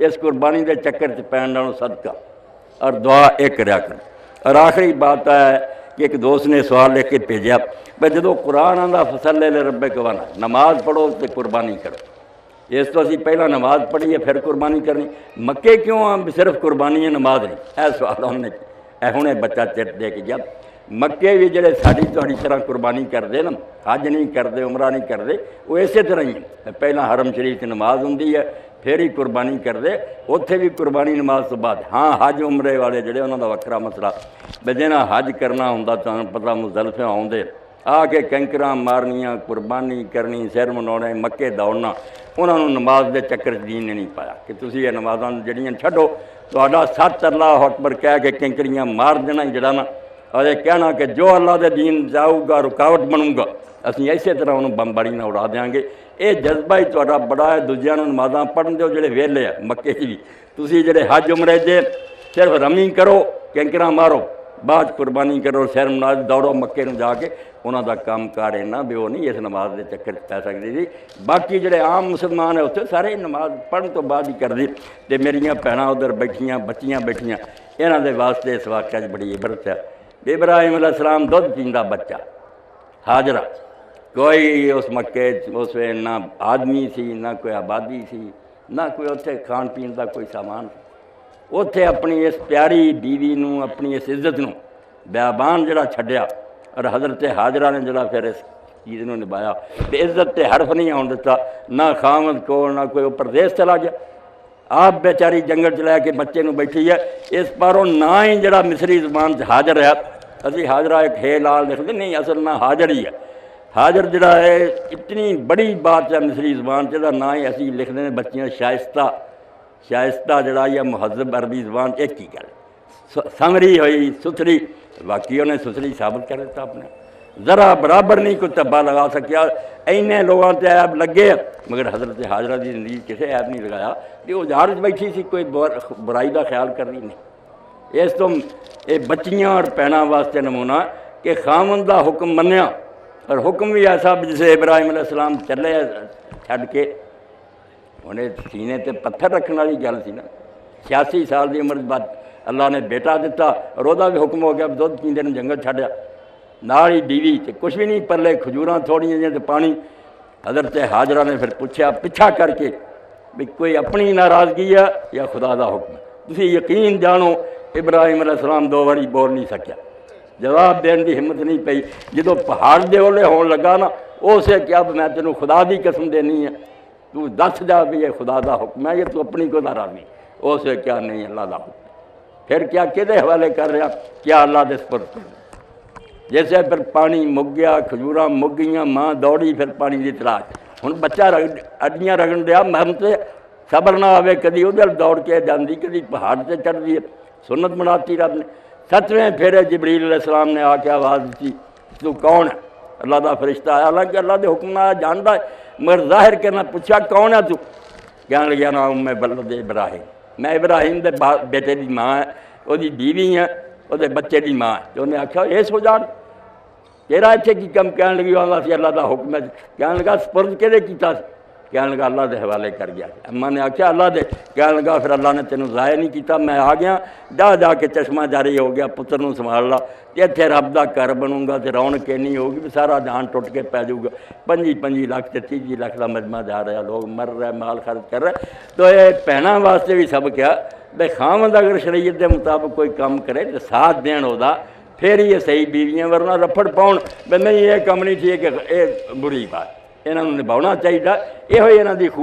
इस कुर्बानी के चक्कर च पैन नालों सदका और दुआ एक करा कर। और आखिरी बात है कि एक दोस्त ने सवाल लिख के भेजा भाई जो कुरान आंदा फसल ले रब्बे कवाना, नमाज पढ़ो तो कुर्बानी करो। इस तो असी पहला नमाज पढ़ी है फिर कुर्बानी करनी, मक्के क्यों आ सिर्फ कुर्बानी है नमाज नहीं? यह सवाल उन्हें हुणे बच्चा चिट दे के गया। मक्के भी जोड़े साड़ी तुहाड़ी तरह कुर्बानी करते ना, हज नहीं करते उमरा नहीं करते, वो इस तरह ही है। पहला हरम शरीफ नमाज होंगी है फिर ही कुर्बानी करते, उत्थे भी कुर्बानी नमाज तो बाद। हाँ हज उमरे वाले जोड़े उन्होंने वक्रा मसला भी जिन्हें हज करना होंगे तुहानूं पता मुज़दलिफे आउंदे आके कैंकर मारनियाँ कुर्बानी करनी सिर मनाने मक्के दौड़ना, उन्होंने नमाज के चक्कर दीन ने नहीं पाया कि तुम ये नमाज़ां जड़ियाँ छड्डो, तुहाडा सत अल्लाह अकबर कह के कैंकरियाँ मार देना जड़ा ना, और ये कहना कि जो अल्लाह के दीन जाऊगा रुकावट बनूगा असीं इसे तरह उन्होंने बमबारी ना उड़ा देंगे। ये जज्बा ही तुहाडा बड़ा है। दूजिया नमाज़ां पढ़न दो जोड़े वेले है मक्के भी, तुसीं जोड़े हज उमरे जे सिर्फ रमी करो कैंकरा मारो बाद कुर्बानी करो सिर मना दौड़ो मक्के में जाके, उन्हों का काम कार इन्ना भी वो नहीं इस नमाज के चक्कर पै सकती थी। बाकी जोड़े आम मुसलमान है उत्थे सारे नमाज पढ़न तो बाद ही करती। तो मेरिया भैन उधर बैठियाँ बच्चियाँ बैठियाँ, इन्हों के वास्ते इस वाक़े बड़ी इबरत है। इब्राहिम अलैहिस्सलाम दुध पींदा बच्चा हाजरा, कोई उस मक्के उस वे ना आदमी सी ना कोई आबादी सी ना कोई उत्थे खाण पीण का कोई सामान, उत्थे अपनी इस प्यारी बीवी नूं अपनी इस इज्जत नूं बयाबान जड़ा छड्डिया। और हज़रत हाजरा ने जड़ा फिर इस चीज़ नूं निभाया। तो इज्जत ते हरफ नहीं आउण दिता, ना खामद को ना कोई परदेश चला गया, आप बेचारी जंगल च लैके बच्चे नूं बैठी है। इस पारों ना ही जड़ा मिसरी जबान च हाजर है, असी हाजरा एक हे लाल लिखते नहीं, असल ना हाजर ही है। हाजर जड़ा है इतनी बड़ी बात है मिसरी जबान च, ना ही असी लिखते हैं बच्चियाँ शाइस्ता, शाइस्ता जड़ा या मुहज़्ज़ब अरबी जबान एक ही गल समरी हुई सुथरी, बाकी उन्हें सुथरी साबित कर दिता अपने, ज़रा बराबर नहीं कोई धब्बा लगा सकिया। इन्ने लोगों से ऐब लगे मगर हज़रत हाजरा की जिंदगी किसी ऐब नहीं लगाया कि वो झाड़ बैठी सी, कोई बुराई का ख्याल कर रही नहीं। इस तो ये बच्चियाँ और भैनों वास्ते नमूना कि खामन का हुक्म मन्या, और हुक्म भी ऐसा जिसे इब्राहिम अलैहिस्सलाम चले छड़ के, उन्हें सीने ते पत्थर रखने वाली गल सी ना। 86 साल की उम्र बाद अल्लाह ने बेटा दिता और वह भी हुक्म हो गया दुध पींदे ने जंगल छड्डिया, नाल ही बीवी ते कुछ भी नहीं पल्ले खजूरां थोड़ियां जिहियां ते पानी। हज़रत हाजरा ने फिर पूछा पिछा करके भी कोई अपनी नाराज़गी है या खुदा का हुक्म? तुसीं यकीन जानो इब्राहिम अलैहिस्सलाम दो बारी बोल नहीं सकिया, जवाब देने की हिम्मत नहीं पई। जो पहाड़ दे ओले होने लगा ना, उसे क्या मैं तेनों खुदा की कसम देनी है, तू दस जा भी ये खुदा का हुक्म है, ये तू अपनी को नाराज़गी? उसे क्या नहीं अल्लाह का हुक्म। फिर क्या किहदे हवाले कर रहा, क्या अल्लाह के सुपुर्द कर। जैसे फिर पानी मुक गया, खजूरां मुक गई, माँ दौड़ी फिर पानी की तलाश। हुण बच्चा अड्डियाँ रगड़ दिया, मन से सबर ना आवे, कभी उधर दौड़ के जाती कभी पहाड़ से चढ़ती है, सुन्नत बनाती रब ने। 7वें फेरे जिबरील अलैहिस्सलाम ने आके आवाज़ दी तू कौन है? अल्लाह का फरिश्ता आया, हालांकि अल्लाह के हुक्म आया जानता है, मगर जाहिर करना पूछा कौन है तू? कहने लगे ना मैं बल्द इब्राहिम, मैं इब्राहिम के बेटे की माँ है, वही बीवी है, वो बच्चे की माँ है। तो उन्हें आख्या ये सो जान तेरा इतने की कम? कह लगी आंदा सी अल्लाह का हुक्म है। कह लगा सुपुर्द किहदे कीता? कह लगा अल्लाह के हवाले कर गया। अम्मा ने आख्या अल्लाह दे? कह लगा फिर अल्लाह ने तेनों ज़ाया नहीं किया, मैं आ गया, जा जाके चश्मा जारी हो गया, पुत्र नूं संभाल ला, इत्थे रब दा घर बनूंगा तो रौनक इन्नी होगी भी सारा जहान टुट के पै जाऊगा। 25 लाख ते 30 लाख का मजमा जा रहा, लोग मर रहे, माल खर्च कर रहे। तो ये भैनों वास्ते भी सब क्या भाई खामद अगर शरीयत के मुताबिक कोई काम करे तो साथ देन होदा, फिर ये सही बीवियाँ, वरना रफड़ पाउण भी नहीं ये कम नहीं ठीक है, ये बुरी बात। इन्होंने निभाना चाहिए, यो इन्हों की खूब